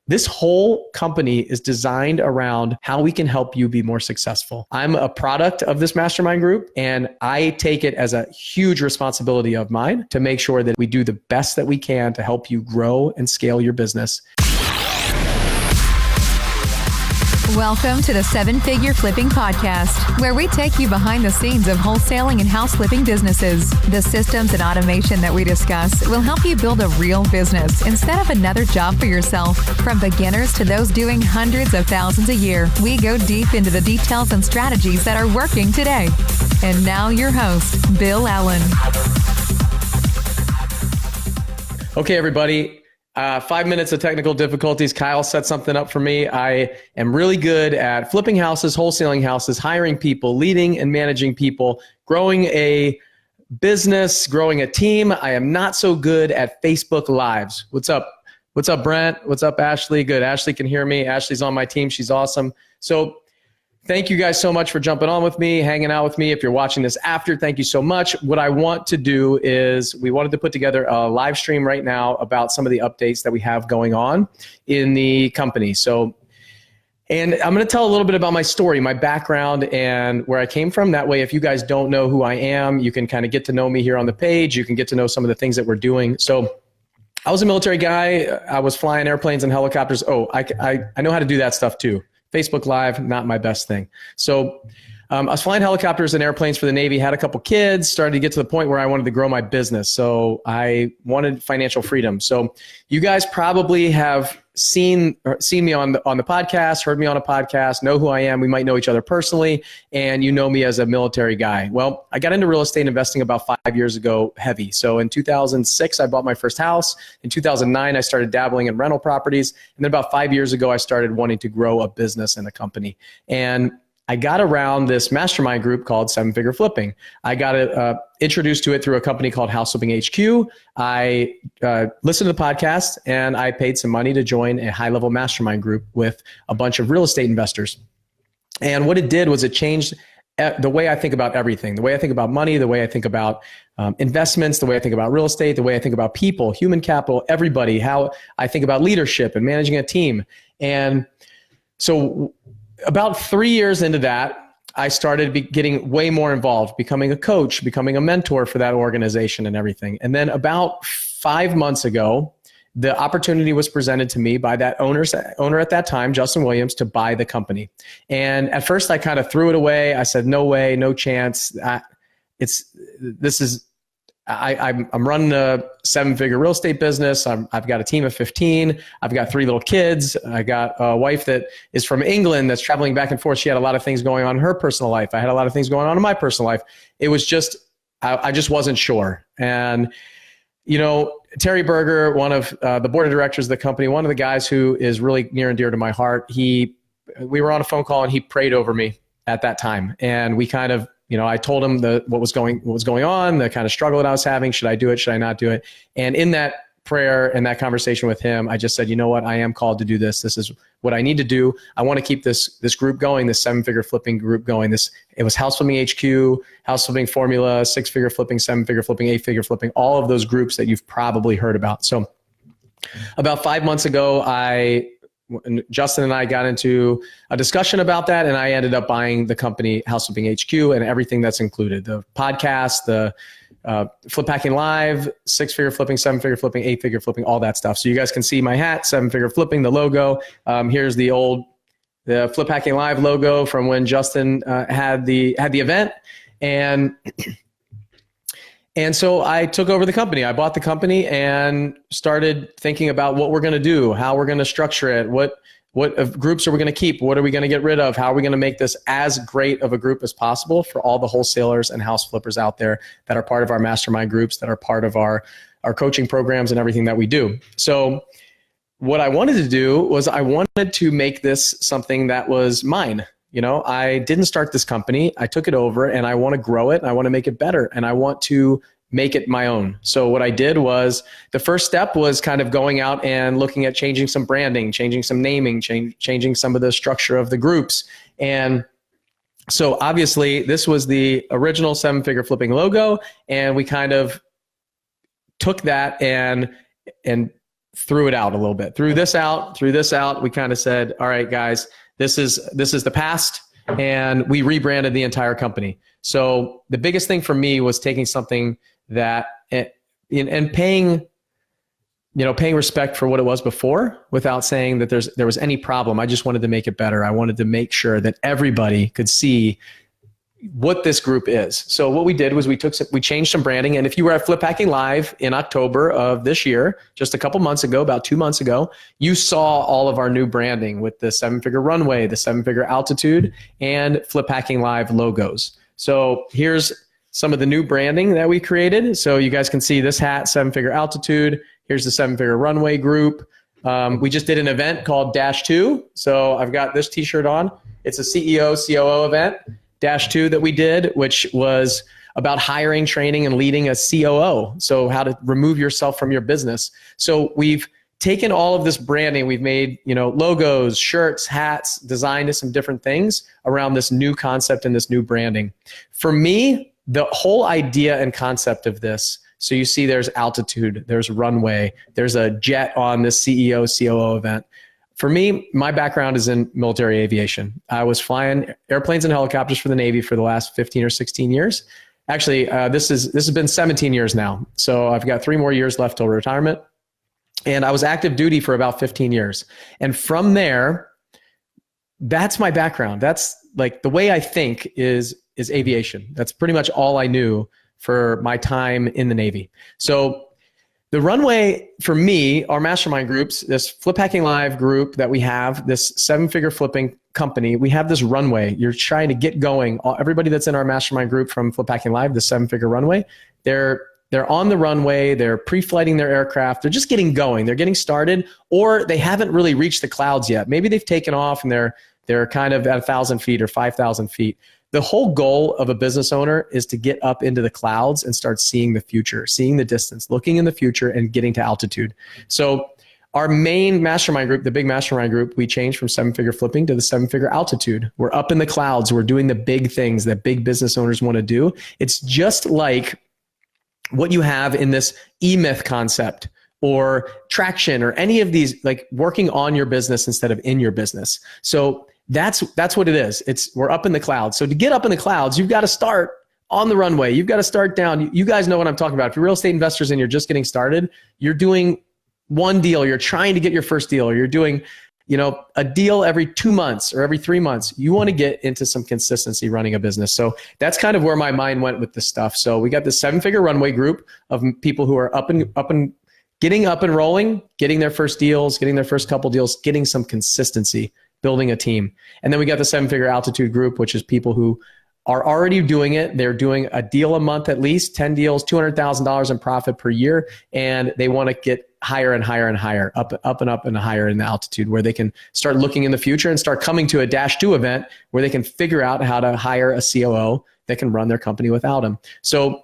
This whole company is designed around how we can help you be more successful. I'm a product of this mastermind group, and I take it as a huge responsibility of mine to make sure that we do the best that we can to help you grow and scale your business. Welcome to the Seven Figure Flipping Podcast, where we take you behind the scenes of wholesaling and house flipping businesses. The systems and automation that we discuss will help you build a real business instead of another job for yourself. From beginners to those doing hundreds of thousands a year, we go deep into the details and strategies that are working today. And now your host, Bill Allen. Okay, everybody. 5 minutes of technical difficulties. Kyle set something up for me. I am really good at flipping houses, wholesaling houses, hiring people, leading and managing people, growing a business, growing a team. I am not so good at Facebook Lives. What's up? What's up, Brent? What's up, Ashley? Good. Ashley can hear me. Ashley's on my team. She's awesome. So thank you guys so much for jumping on with me, hanging out with me. If you're watching this after, thank you so much. What I want to do is we wanted to put together a live stream right now about some of the updates that we have going on in the company. And I'm going to tell a little bit about my story, my background, and where I came from. That way, if you guys don't know who I am, you can kind of get to know me here on the page. You can get to know some of the things that we're doing. So I was a military guy. I was flying airplanes and helicopters. Oh, I know how to do that stuff too. Facebook Live, not my best thing. So I was flying helicopters and airplanes for the Navy, had a couple kids, started to get to the point where I wanted to grow my business. So I wanted financial freedom. So you guys probably have seen me on the podcast, heard me on a podcast, know who I am. We might know each other personally, and you know me as a military guy. Well, I got into real estate investing about 5 years ago, heavy. So in 2006, I bought my first house. In 2009, I started dabbling in rental properties. And then about 5 years ago, I started wanting to grow a business and a company. And I got around this mastermind group called Seven Figure Flipping. I got introduced to it through a company called House Flipping HQ. I listened to the podcast and I paid some money to join a high-level mastermind group with a bunch of real estate investors. And what it did was it changed the way I think about everything, the way I think about money, the way I think about investments, the way I think about real estate, the way I think about people, human capital, everybody, how I think about leadership and managing a team. And so about 3 years into that, I started getting way more involved, becoming a coach, becoming a mentor for that organization and everything. And then about 5 months ago, the opportunity was presented to me by that owner at that time, Justin Williams, to buy the company. And at first I kind of threw it away. I said, no way, no chance. I'm running a 7-figure real estate business. I've got a team of 15. I've got 3 little kids. I got a wife that is from England that's traveling back and forth. She had a lot of things going on in her personal life. I had a lot of things going on in my personal life. It was just, I just wasn't sure. And, you know, Terry Berger, one of the board of directors of the company, one of the guys who is really near and dear to my heart, we were on a phone call and he prayed over me at that time. And we kind of, I told him what was going on, the kind of struggle that I was having. Should I do it? Should I not do it? And in that prayer and that conversation with him, I just said, you know what? I am called to do this. This is what I need to do. I want to keep this group going, this 7-figure flipping group going. It was House Flipping HQ, House Flipping Formula, 6-figure flipping, 7-figure flipping, 8-figure flipping, all of those groups that you've probably heard about. So about 5 months ago, Justin and I got into a discussion about that, and I ended up buying the company House Flipping HQ and everything that's included: the podcast, the Flip Hacking Live, 6-figure flipping, 7-figure flipping, 8-figure flipping, all that stuff. So you guys can see my hat, 7-figure flipping, the logo. Here's the Flip Hacking Live logo from when Justin had the event, And so I took over the company. I bought the company and started thinking about what we're going to do, how we're going to structure it, what groups are we going to keep, what are we going to get rid of, how are we going to make this as great of a group as possible for all the wholesalers and house flippers out there that are part of our mastermind groups, that are part of our coaching programs and everything that we do. So what I wanted to do was I wanted to make this something that was mine. I didn't start this company. I took it over and I want to grow it. And I want to make it better. And I want to make it my own. So what I did was the first step was kind of going out and looking at changing some branding, changing some naming, changing some of the structure of the groups. And so obviously this was the original 7-figure flipping logo. And we kind of took that and threw it out a little bit, threw this out. We kind of said, all right, guys, this is the past. And we rebranded the entire company. So the biggest thing for me was taking something that, and paying respect for what it was before without saying that there was any problem. I just wanted to make it better. I wanted to make sure that everybody could see what this group is. So what we did was we changed some branding. And if you were at Flip Hacking Live in October of this year, just a couple months ago, about 2 months ago, you saw all of our new branding with the 7-figure runway, the 7-figure altitude, and Flip Hacking Live logos. So here's some of the new branding that we created. So you guys can see this hat, 7-figure altitude. Here's the 7-figure runway group. We just did an event called Dash 2. So I've got this t-shirt on. It's a CEO, COO event. Dash 2 that we did, which was about hiring, training, and leading a COO. So how to remove yourself from your business. So we've taken all of this branding. We've made, logos, shirts, hats, designed some different things around this new concept and this new branding. For me, the whole idea and concept of this, so you see there's altitude, there's runway, there's a jet on this CEO, COO event. For me, my background is in military aviation. I was flying airplanes and helicopters for the Navy for the last 15 or 16 years. Actually, this has been 17 years now. So I've got 3 more years left till retirement. And I was active duty for about 15 years. And from there, that's my background. That's like the way I think is aviation. That's pretty much all I knew for my time in the Navy. So the runway for me, our mastermind groups, this Flip Hacking Live group that we have, this 7-figure flipping company, we have this runway. You're trying to get going. Everybody that's in our mastermind group from Flip Hacking Live, the 7-figure runway, they're on the runway, they're pre-flighting their aircraft, they're just getting going, they're getting started, or they haven't really reached the clouds yet. Maybe they've taken off and they're kind of at 1,000 feet or 5,000 feet. The whole goal of a business owner is to get up into the clouds and start seeing the future, seeing the distance, looking in the future and getting to altitude. So our main mastermind group, the big mastermind group, we changed from 7-figure flipping to the 7-figure altitude. We're up in the clouds. We're doing the big things that big business owners want to do. It's just like what you have in this E-Myth concept or traction or any of these, like working on your business instead of in your business. So that's what it is. We're up in the clouds. So to get up in the clouds, you've got to start on the runway. You've got to start down. You guys know what I'm talking about. If you're real estate investors and you're just getting started, you're doing one deal. You're trying to get your first deal, or you're doing, a deal every 2 months or every 3 months. You want to get into some consistency running a business. So that's kind of where my mind went with this stuff. So we got this 7-figure runway group of people who are up and getting up and rolling, getting their first deals, getting their first couple deals, getting some consistency, building a team. And then we got the 7-figure altitude group, which is people who are already doing it. They're doing a deal a month, at least 10 deals, $200,000 in profit per year. And they want to get higher and higher and higher, up and higher in the altitude, where they can start looking in the future and start coming to a Dash 2 event where they can figure out how to hire a COO that can run their company without them. So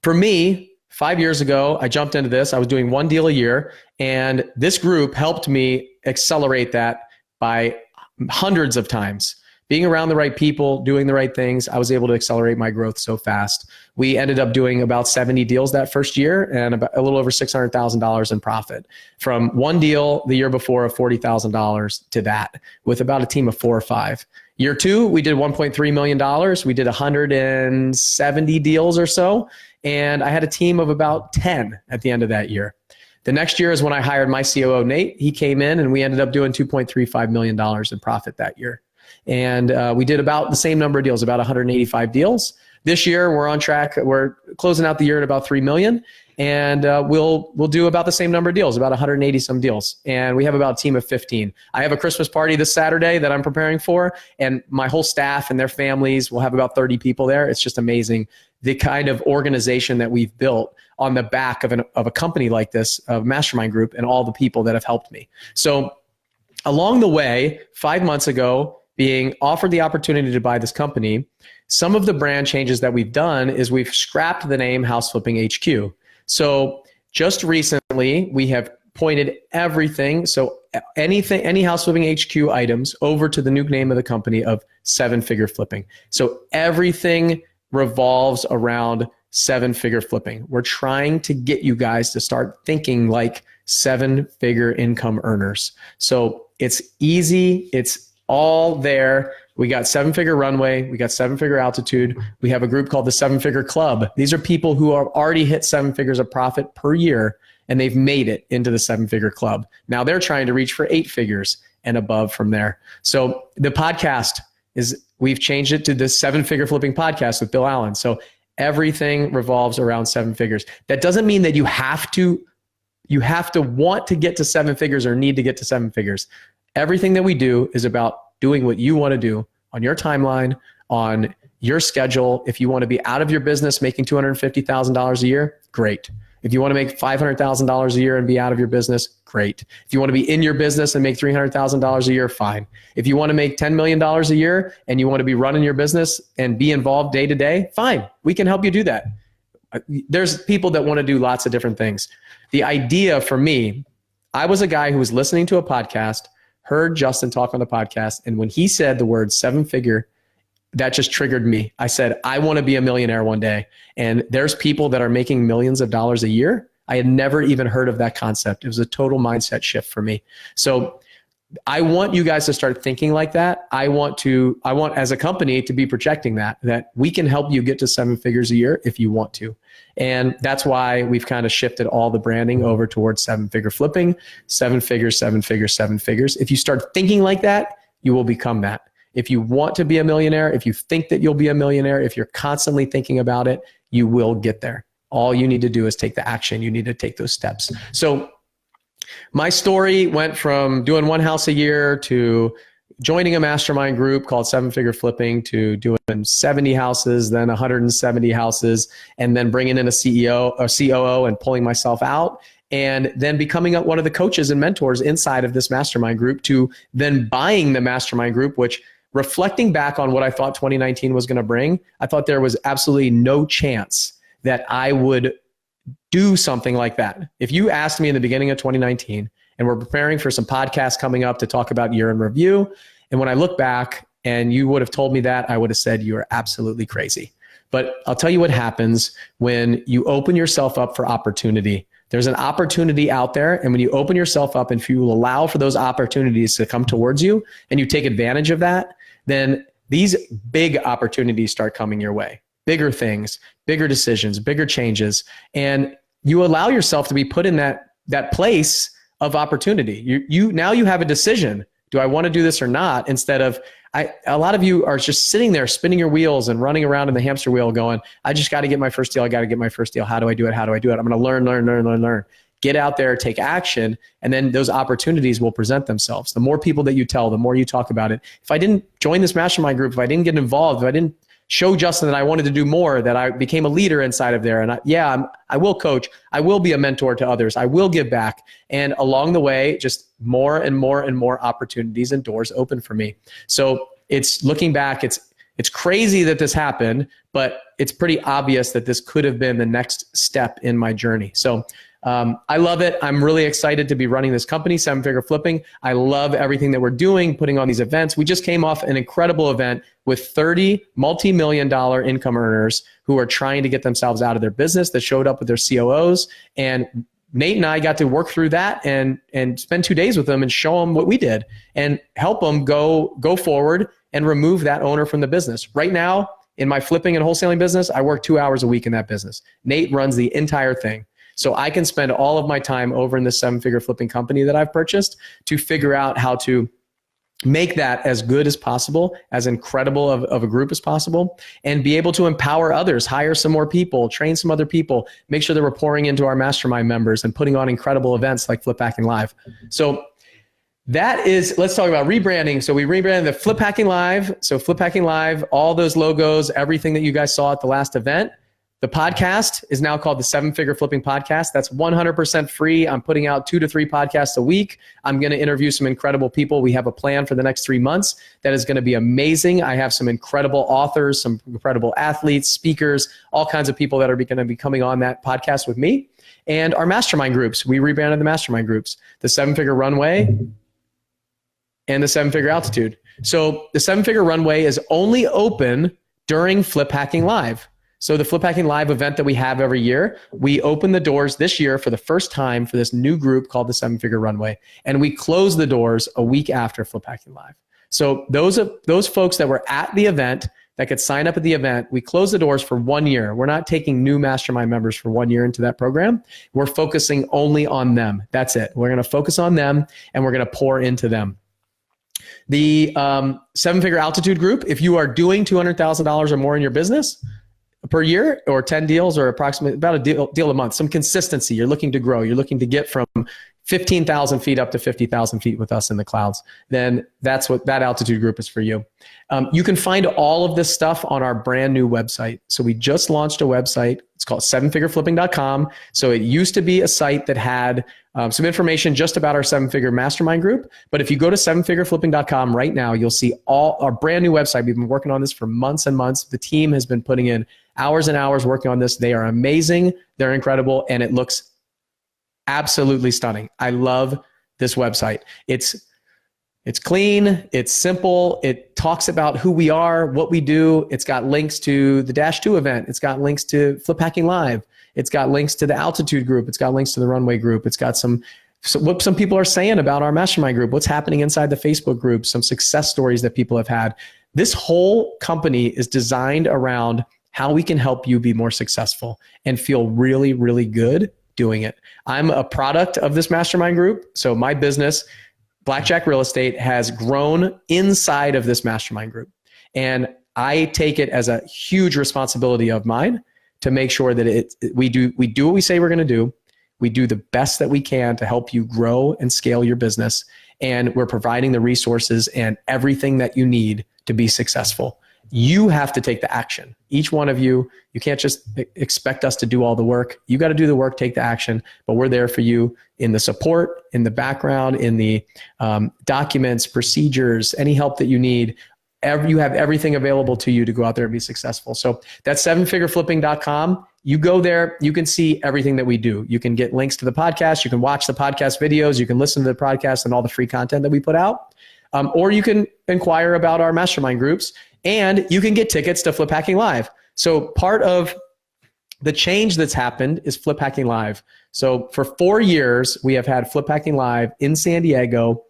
for me, 5 years ago, I jumped into this. I was doing 1 deal a year, and this group helped me accelerate that by hundreds of times. Being around the right people, doing the right things, I was able to accelerate my growth so fast. We ended up doing about 70 deals that first year and about a little over $600,000 in profit, from 1 deal the year before of $40,000 to that, with about a team of 4 or 5. Year 2, we did $1.3 million. We did 170 deals or so, and I had a team of about 10 at the end of that year. The next year is when I hired my COO, Nate. He came in and we ended up doing $2.35 million in profit that year. And we did about the same number of deals, about 185 deals. This year, we're on track. We're closing out the year at about 3 million. And we'll do about the same number of deals, about 180 some deals. And we have about a team of 15. I have a Christmas party this Saturday that I'm preparing for. And my whole staff and their families will have about 30 people there. It's just amazing the kind of organization that we've built on the back of a company like this, a mastermind group, and all the people that have helped me. So along the way, 5 months ago, being offered the opportunity to buy this company, some of the brand changes that we've done is we've scrapped the name House Flipping HQ. So just recently, we have pointed everything, so any House Flipping HQ items, over to the new name of the company of 7-figure flipping. So everything revolves around seven-figure flipping. We're trying to get you guys to start thinking like seven-figure income earners. So it's easy. It's all there. We got seven-figure runway. We got seven-figure altitude. We have a group called the Seven-Figure Club. These are people who have already hit 7 figures of profit per year, and they've made it into the seven-figure club. Now they're trying to reach for 8 figures and above from there. So the podcast we've changed it to the Seven-Figure Flipping Podcast with Bill Allen. So everything revolves around 7 figures. That doesn't mean that you have to want to get to 7 figures or need to get to 7 figures. Everything that we do is about doing what you want to do on your timeline, on your schedule. If you want to be out of your business making $250,000 a year, great. If you want to make $500,000 a year and be out of your business, great. If you want to be in your business and make $300,000 a year, fine. If you want to make $10 million a year and you want to be running your business and be involved day to day, fine. We can help you do that. There's people that want to do lots of different things. The idea for me, I was a guy who was listening to a podcast, heard Justin talk on the podcast, and when he said the word 7-figure, that just triggered me. I said, I want to be a millionaire one day. And there's people that are making millions of dollars a year. I had never even heard of that concept. It was a total mindset shift for me. So I want you guys to start thinking like that. I want as a company to be projecting that we can help you get to 7 figures a year if you want to. And that's why we've kind of shifted all the branding over towards 7-figure flipping, 7 figures, 7 figures, 7 figures. If you start thinking like that, you will become that. If you want to be a millionaire, if you think that you'll be a millionaire, if you're constantly thinking about it, you will get there. All you need to do is take the action. You need to take those steps. So my story went from doing 1 house a year to joining a mastermind group called 7-Figure Flipping to doing 70 houses, then 170 houses, and then bringing in a CEO or COO and pulling myself out. And then becoming one of the coaches and mentors inside of this mastermind group to then buying the mastermind group, which reflecting back on what I thought 2019 was going to bring, I thought there was absolutely no chance that I would do something like that. If you asked me in the beginning of 2019, and we're preparing for some podcasts coming up to talk about year in review, and when I look back and you would have told me that, I would have said you are absolutely crazy. But I'll tell you what happens when you open yourself up for opportunity. There's an opportunity out there, and when you open yourself up and if you allow for those opportunities to come towards you and you take advantage of that, then these big opportunities start coming your way. Bigger things, bigger decisions, bigger changes, and you allow yourself to be put in that place of opportunity. Now you have a decision. Do I want to do this or not? Instead of, a lot of you are just sitting there spinning your wheels and running around in the hamster wheel going, I just got to get my first deal. I got to get my first deal. How do I do it? How do I do it? I'm going to learn. Get out there, take action, and then those opportunities will present themselves. The more people that you tell, the more you talk about it. If I didn't join this mastermind group, if I didn't get involved, if I didn't show Justin that I wanted to do more, that I became a leader inside of there, and I will coach, I will be a mentor to others, I will give back, and along the way, just more and more and more opportunities and doors open for me. So it's looking back, it's crazy that this happened, but it's pretty obvious that this could have been the next step in my journey. So I love it. I'm really excited to be running this company, 7-Figure Flipping. I love everything that we're doing, putting on these events. We just came off an incredible event with 30 multi-million-dollar income earners who are trying to get themselves out of their business that showed up with their COOs. And Nate and I got to work through that and spend 2 days with them and show them what we did and help them go forward and remove that owner from the business. Right now, in my flipping and wholesaling business, I work 2 hours a week in that business. Nate runs the entire thing. So I can spend all of my time over in this 7-Figure Flipping company that I've purchased to figure out how to make that as good as possible, as incredible of a group as possible, and be able to empower others, hire some more people, train some other people, make sure that we're pouring into our mastermind members and putting on incredible events like Flip Hacking Live. So that is, let's talk about rebranding. So we rebranded the Flip Hacking Live. So Flip Hacking Live, all those logos, everything that you guys saw at the last event. The podcast is now called the 7-Figure Flipping Podcast. That's 100% free. I'm putting out 2 to 3 podcasts a week. I'm going to interview some incredible people. We have a plan for the next 3 months that is going to be amazing. I have some incredible authors, some incredible athletes, speakers, all kinds of people that are going to be coming on that podcast with me. And our mastermind groups, we rebranded the mastermind groups, the 7-Figure Runway and the 7-Figure Altitude. So the 7-Figure Runway is only open during Flip Hacking Live. So the Flip Hacking Live event that we have every year, we open the doors this year for the first time for this new group called the 7-Figure Runway. And we close the doors a week after Flip Hacking Live. So those folks that were at the event that could sign up at the event, we close the doors for 1 year. We're not taking new mastermind members for 1 year into that program. We're focusing only on them. That's it. We're going to focus on them and we're going to pour into them. The 7-Figure Altitude Group, if you are doing $200,000 or more in your business per year, or 10 deals, or approximately about a deal a month, some consistency, you're looking to grow, you're looking to get from 15,000 feet up to 50,000 feet with us in the clouds, then that's what that altitude group is for you. You can find all of this stuff on our brand new website. So we just launched a website. It's called 7figureflipping.com. So it used to be a site that had some information just about our 7-Figure Mastermind group. But if you go to 7figureflipping.com right now, you'll see all our brand new website. We've been working on this for months and months. The team has been putting in hours and hours working on this. They are amazing. They're incredible. And it looks absolutely stunning. I love this website. It's clean, it's simple, it talks about who we are, what we do. It's got links to the Dash 2 event. It's got links to Flip Hacking Live. It's got links to the Altitude group. It's got links to the Runway group. It's got what some people are saying about our mastermind group, what's happening inside the Facebook group, some success stories that people have had. This whole company is designed around how we can help you be more successful and feel really, really good doing it. I'm a product of this mastermind group. So my business, Blackjack Real Estate, has grown inside of this mastermind group. And I take it as a huge responsibility of mine to make sure that we do what we say we're going to do. We do the best that we can to help you grow and scale your business. And we're providing the resources and everything that you need to be successful. You have to take the action. Each one of you can't just expect us to do all the work. You got to do the work, take the action, but we're there for you in the support, in the background, in the documents, procedures, any help that you need. You have everything available to you to go out there and be successful. So that's 7figureflipping.com. You go there, you can see everything that we do. You can get links to the podcast. You can watch the podcast videos. You can listen to the podcast and all the free content that we put out. Or you can inquire about our mastermind groups, and you can get tickets to Flip Hacking Live. So part of the change that's happened is Flip Hacking Live. So for 4 years, we have had Flip Hacking Live in San Diego.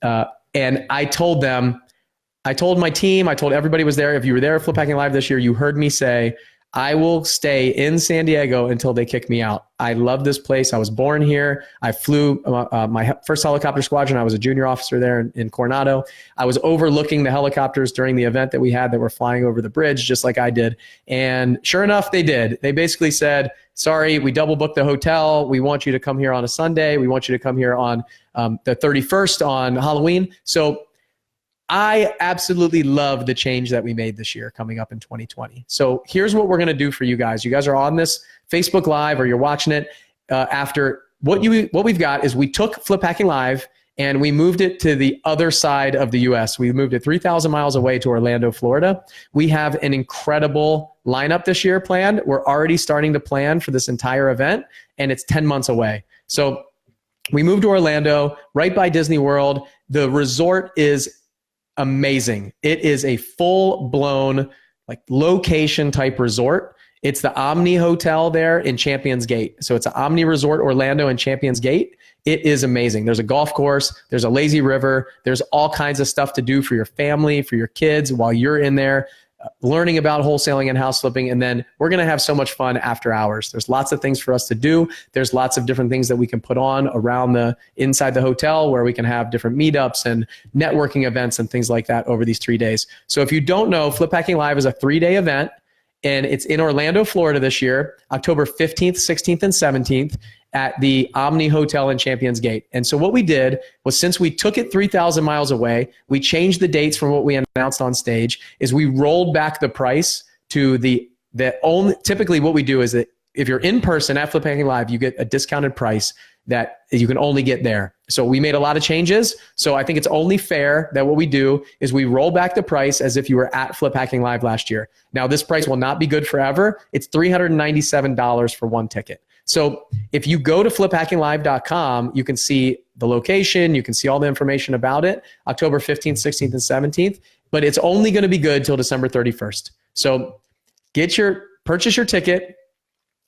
And I told my team, I told everybody was there, if you were there at Flip Hacking Live this year, you heard me say, I will stay in San Diego until they kick me out. I love this place. I was born here. I flew my first helicopter squadron. I was a junior officer there in Coronado. I was overlooking the helicopters during the event that we had that were flying over the bridge, just like I did. And sure enough, they did. They basically said, sorry, we double booked the hotel. We want you to come here on a Sunday. We want you to come here on the 31st on Halloween. So I absolutely love the change that we made this year coming up in 2020. So here's what we're going to do for you guys. You guys are on this Facebook Live or you're watching it after. What we've got is we took Flip Hacking Live and we moved it to the other side of the US. We moved it 3,000 miles away to Orlando, Florida. We have an incredible lineup this year planned. We're already starting to plan for this entire event, and it's 10 months away. So we moved to Orlando, right by Disney World. The resort is amazing. It is a full-blown like location type resort. It's the Omni Hotel there in Champions Gate. So it's an Omni Resort Orlando in Champions Gate. It is amazing. There's a golf course. There's a lazy river. There's all kinds of stuff to do for your family, for your kids while you're in there learning about wholesaling and house flipping. And then we're going to have so much fun after hours. There's lots of things for us to do. There's lots of different things that we can put on around inside the hotel where we can have different meetups and networking events and things like that over these 3 days. So if you don't know, Flip Hacking Live is a 3-day event, and it's in Orlando, Florida this year, October 15th, 16th, and 17th at the Omni Hotel in Champions Gate. And so what we did was, since we took it 3,000 miles away, we changed the dates from what we announced on stage. Is we rolled back the price to the only, typically what we do is that if you're in person at Flip Hacking Live, you get a discounted price that you can only get there. So we made a lot of changes. So I think it's only fair that what we do is we roll back the price as if you were at Flip Hacking Live last year. Now, this price will not be good forever. It's $397 for one ticket. So if you go to fliphackinglive.com, you can see the location, you can see all the information about it, October 15th, 16th, and 17th, but it's only going to be good till December 31st. So get your purchase your ticket.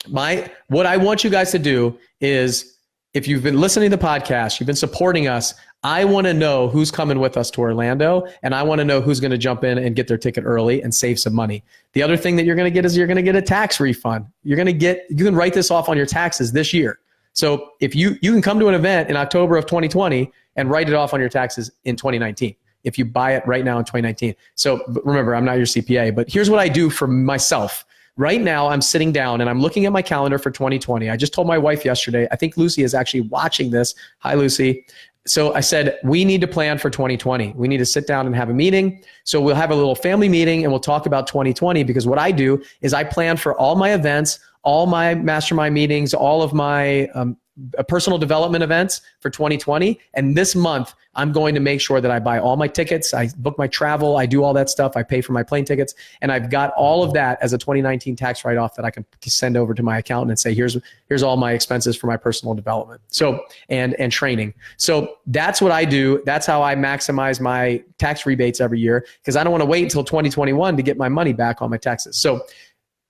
What I want you guys to do is, if you've been listening to the podcast, you've been supporting us, I want to know who's coming with us to Orlando, and I want to know who's going to jump in and get their ticket early and save some money. The other thing that you're going to get is you're going to get a tax refund. You can write this off on your taxes this year. So if you can come to an event in October of 2020 and write it off on your taxes in 2019, if you buy it right now in 2019. So remember, I'm not your CPA, but here's what I do for myself. Right now, I'm sitting down and I'm looking at my calendar for 2020. I just told my wife yesterday, I think Lucy is actually watching this. Hi, Lucy. So I said, we need to plan for 2020. We need to sit down and have a meeting. So we'll have a little family meeting and we'll talk about 2020, because what I do is I plan for all my events, all my mastermind meetings, all of my personal development events for 2020. And this month, I'm going to make sure that I buy all my tickets. I book my travel. I do all that stuff. I pay for my plane tickets. And I've got all of that as a 2019 tax write-off that I can send over to my accountant and say, here's all my expenses for my personal development. So, and training. So that's what I do. That's how I maximize my tax rebates every year, because I don't want to wait until 2021 to get my money back on my taxes. So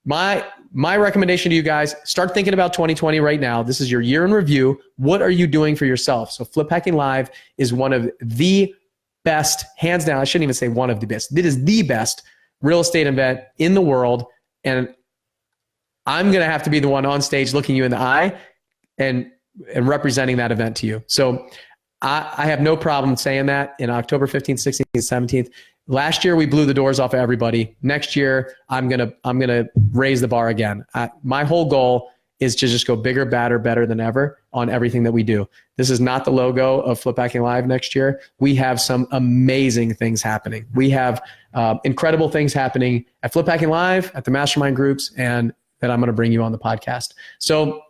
my recommendation to you guys, start thinking about 2020 right now. This is your year in review. What are you doing for yourself? So Flip Hacking Live is one of the best, hands down. I shouldn't even say one of the best. It is the best real estate event in the world. And I'm going to have to be the one on stage looking you in the eye and representing that event to you. So I have no problem saying that in October 15th, 16th, 17th. Last year, we blew the doors off of everybody. Next year, I'm gonna raise the bar again. My whole goal is to just go bigger, badder, better than ever on everything that we do. This is not the logo of Flip Hacking Live next year. We have some amazing things happening. We have incredible things happening at Flip Hacking Live, at the mastermind groups, and that I'm gonna bring you on the podcast. So,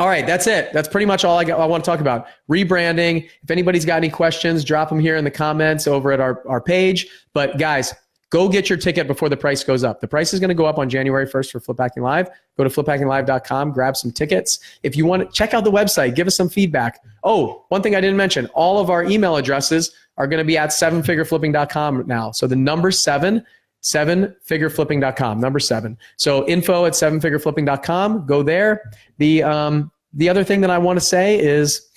all right, that's it. That's pretty much all I want to talk about. Rebranding. If anybody's got any questions, drop them here in the comments over at our page. But guys, go get your ticket before the price goes up. The price is going to go up on January 1st for Flip Hacking Live. Go to fliphackinglive.com, grab some tickets. If you want to check out the website, give us some feedback. Oh, one thing I didn't mention, all of our email addresses are going to be at sevenfigureflipping.com now. So the number 7, sevenfigureflipping.com, number 7. So info at sevenfigureflipping.com, go there. The other thing that I want to say is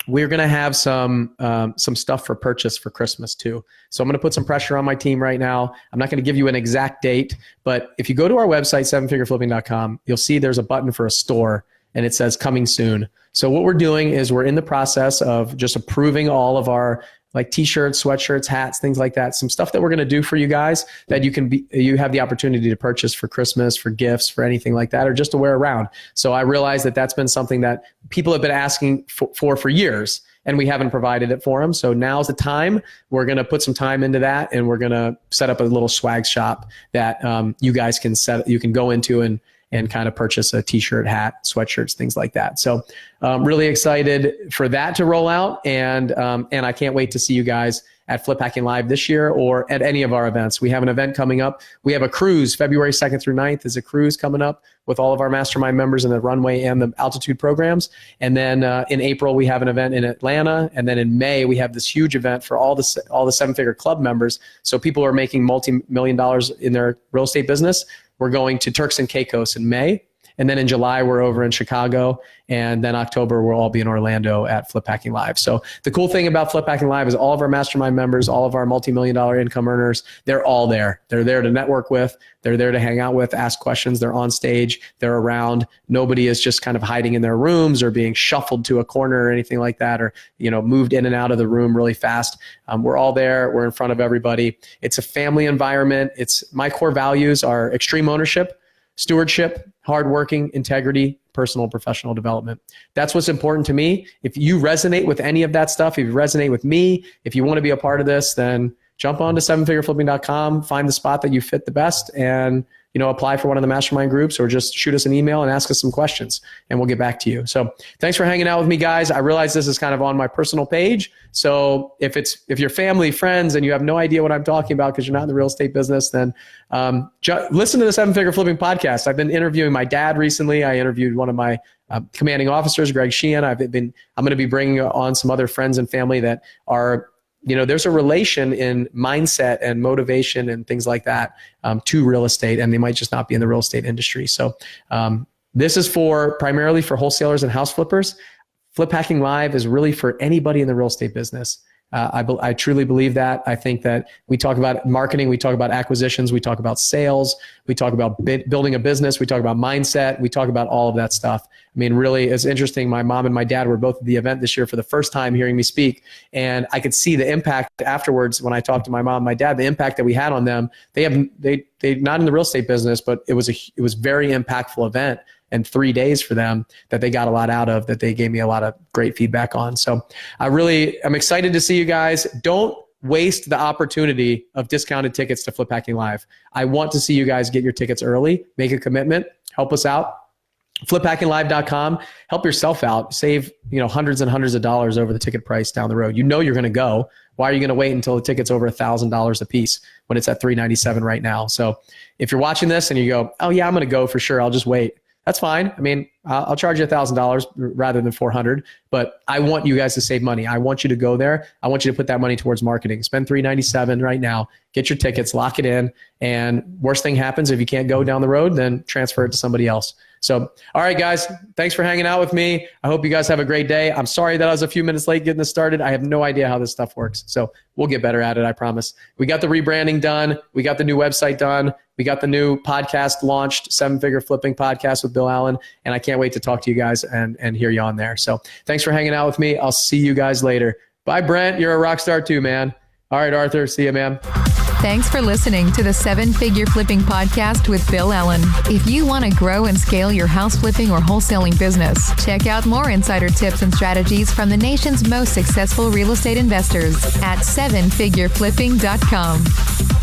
we're going to have some stuff for purchase for Christmas too. So I'm going to put some pressure on my team right now. I'm not going to give you an exact date, but if you go to our website, sevenfigureflipping.com, you'll see there's a button for a store and it says coming soon. So what we're doing is we're in the process of just approving all of our like t-shirts, sweatshirts, hats, things like that. Some stuff that we're going to do for you guys that you have the opportunity to purchase for Christmas, for gifts, for anything like that, or just to wear around. So I realize that that's been something that people have been asking for years, and we haven't provided it for them. So now's the time. We're going to put some time into that, and we're going to set up a little swag shop that you guys can go into and kind of purchase a t-shirt, hat, sweatshirts, things like that. So really excited for that to roll out. And I can't wait to see you guys at Flip Hacking Live this year or at any of our events. We have an event coming up. We have a cruise, February 2nd through 9th is a cruise coming up with all of our mastermind members in the runway and the altitude programs. And then in April, we have an event in Atlanta. And then in May, we have this huge event for all the 7-figure club members. So people who are making multi-million dollars in their real estate business. We're going to Turks and Caicos in May. And then in July, we're over in Chicago. And then October, we'll all be in Orlando at Flip Hacking Live. So the cool thing about Flip Hacking Live is all of our mastermind members, all of our multi-million dollar income earners, they're all there. They're there to network with. They're there to hang out with, ask questions. They're on stage. They're around. Nobody is just kind of hiding in their rooms or being shuffled to a corner or anything like that, or moved in and out of the room really fast. We're all there. We're in front of everybody. It's a family environment. My core values are extreme ownership, stewardship, hardworking, integrity, personal and professional development. That's what's important to me. If you resonate with any of that stuff, if you resonate with me, if you want to be a part of this, then jump on to sevenfigureflipping.com, find the spot that you fit the best, and apply for one of the mastermind groups, or just shoot us an email and ask us some questions, and we'll get back to you. So thanks for hanging out with me, guys. I realize this is kind of on my personal page. So if you're family, friends, and you have no idea what I'm talking about because you're not in the real estate business, then listen to the 7-Figure Flipping podcast. I've been interviewing my dad recently. I interviewed one of my commanding officers, Greg Sheehan. I'm going to be bringing on some other friends and family that are there's a relation in mindset and motivation and things like that to real estate, and they might just not be in the real estate industry. So this is primarily for wholesalers and house flippers. Flip Hacking Live is really for anybody in the real estate business. I truly believe that. I think that we talk about marketing, we talk about acquisitions, we talk about sales, we talk about building a business, we talk about mindset, we talk about all of that stuff. I mean, really, it's interesting. My mom and my dad were both at the event this year for the first time hearing me speak, and I could see the impact afterwards when I talked to my mom and my dad, the impact that we had on them. They're not in the real estate business, but it was very impactful event. And 3 days for them that they got a lot out of, that they gave me a lot of great feedback on. So I'm excited to see you guys. Don't waste the opportunity of discounted tickets to Flip Hacking Live. I want to see you guys get your tickets early, make a commitment, help us out. FlipHackingLive.com. Help yourself out. Save hundreds and hundreds of dollars over the ticket price down the road. You're going to go. Why are you going to wait until the ticket's over $1,000 a piece when it's at $397 right now? So if you're watching this and you go, oh yeah, I'm going to go for sure, I'll just wait. That's fine. I mean, I'll charge you $1,000 rather than $400, but I want you guys to save money. I want you to go there. I want you to put that money towards marketing. Spend $397 right now. Get your tickets, lock it in, and worst thing happens if you can't go down the road, then transfer it to somebody else. So, all right, guys, thanks for hanging out with me. I hope you guys have a great day. I'm sorry that I was a few minutes late getting this started. I have no idea how this stuff works. So we'll get better at it, I promise. We got the rebranding done. We got the new website done. We got the new podcast launched, 7-Figure Flipping Podcast with Bill Allen. And I can't wait to talk to you guys and hear you on there. So thanks for hanging out with me. I'll see you guys later. Bye, Brent. You're a rock star too, man. All right, Arthur. See you, man. Thanks for listening to the 7-Figure Flipping Podcast with Bill Allen. If you want to grow and scale your house flipping or wholesaling business, check out more insider tips and strategies from the nation's most successful real estate investors at 7figureflipping.com.